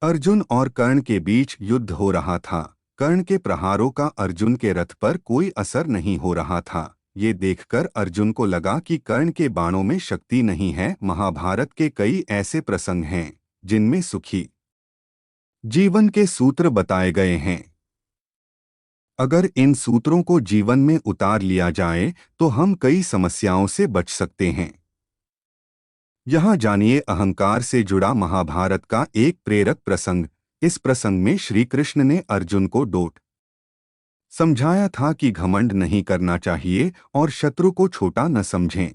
अर्जुन और कर्ण के बीच युद्ध हो रहा था। कर्ण के प्रहारों का अर्जुन के रथ पर कोई असर नहीं हो रहा था। ये देखकर अर्जुन को लगा कि कर्ण के बाणों में शक्ति नहीं है। महाभारत के कई ऐसे प्रसंग हैं जिनमें सुखी जीवन के सूत्र बताए गए हैं। अगर इन सूत्रों को जीवन में उतार लिया जाए तो हम कई समस्याओं से बच सकते हैं। यहाँ जानिए अहंकार से जुड़ा महाभारत का एक प्रेरक प्रसंग। इस प्रसंग में श्री कृष्ण ने अर्जुन को डोट समझाया था कि घमंड नहीं करना चाहिए और शत्रु को छोटा न समझें।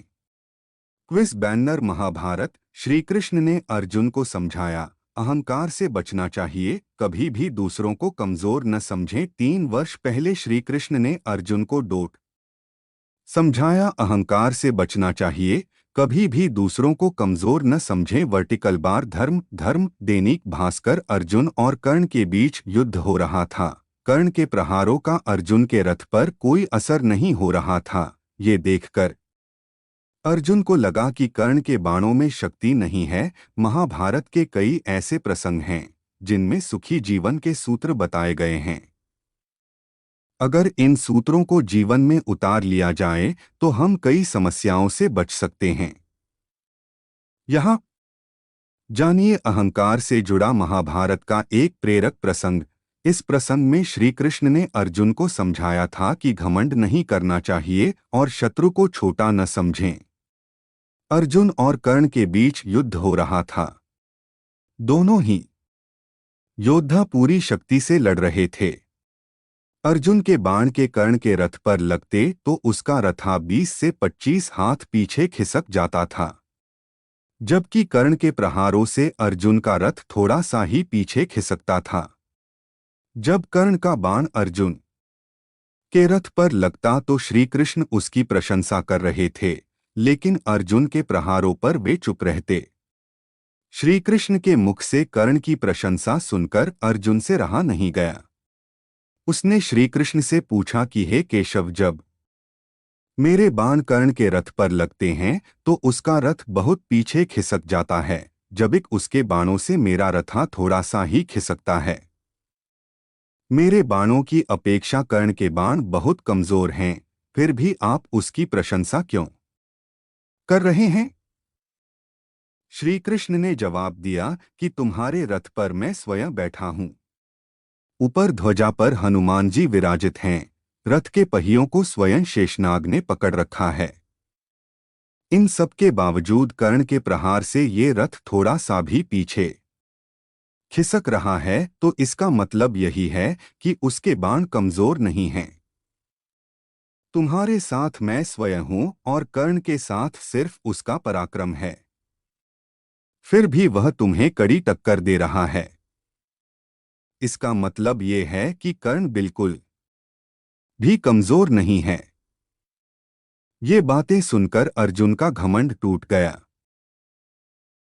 Quiz banner Mahabharat. श्री कृष्ण ने अर्जुन को समझाया, अहंकार से बचना चाहिए, कभी भी दूसरों को कमजोर न समझें। 3 वर्ष पहले श्री कृष्ण ने अर्जुन को डोट समझाया, अहंकार से बचना चाहिए, कभी भी दूसरों को कमजोर न समझें। वर्टिकल बार धर्म धर्म दैनिक भास्कर। अर्जुन और कर्ण के बीच युद्ध हो रहा था। कर्ण के प्रहारों का अर्जुन के रथ पर कोई असर नहीं हो रहा था। ये देखकर अर्जुन को लगा कि कर्ण के बाणों में शक्ति नहीं है। महाभारत के कई ऐसे प्रसंग हैं जिनमें सुखी जीवन के सूत्र बताए गए हैं। अगर इन सूत्रों को जीवन में उतार लिया जाए तो हम कई समस्याओं से बच सकते हैं। यहाँ जानिए अहंकार से जुड़ा महाभारत का एक प्रेरक प्रसंग। इस प्रसंग में श्री कृष्ण ने अर्जुन को समझाया था कि घमंड नहीं करना चाहिए और शत्रु को छोटा न समझें। अर्जुन और कर्ण के बीच युद्ध हो रहा था। दोनों ही योद्धा पूरी शक्ति से लड़ रहे थे। अर्जुन के बाण के कर्ण के रथ पर लगते तो उसका रथा 20 से 25 हाथ पीछे खिसक जाता था, जबकि कर्ण के प्रहारों से अर्जुन का रथ थोड़ा सा ही पीछे खिसकता था। जब कर्ण का बाण अर्जुन के रथ पर लगता तो श्री कृष्ण उसकी प्रशंसा कर रहे थे, लेकिन अर्जुन के प्रहारों पर वे चुप रहते। श्री कृष्ण के मुख से कर्ण की प्रशंसा सुनकर अर्जुन से रहा नहीं गया। उसने श्री कृष्ण से पूछा कि हे केशव, जब मेरे बाण कर्ण के रथ पर लगते हैं तो उसका रथ बहुत पीछे खिसक जाता है, जबकि उसके बाणों से मेरा रथा थोड़ा सा ही खिसकता है। मेरे बाणों की अपेक्षा कर्ण के बाण बहुत कमजोर हैं, फिर भी आप उसकी प्रशंसा क्यों कर रहे हैं? श्री कृष्ण ने जवाब दिया कि तुम्हारे रथ पर मैं स्वयं बैठा हूं। ऊपर ध्वजा पर हनुमान जी विराजित हैं। रथ के पहियों को स्वयं शेषनाग ने पकड़ रखा है। इन सब के बावजूद कर्ण के प्रहार से ये रथ थोड़ा सा भी पीछे खिसक रहा है, तो इसका मतलब यही है कि उसके बाण कमजोर नहीं हैं। तुम्हारे साथ मैं स्वयं हूं और कर्ण के साथ सिर्फ उसका पराक्रम है, फिर भी वह तुम्हें कड़ी टक्कर दे रहा है। इसका मतलब ये है कि कर्ण बिल्कुल भी कमजोर नहीं है। ये बातें सुनकर अर्जुन का घमंड टूट गया।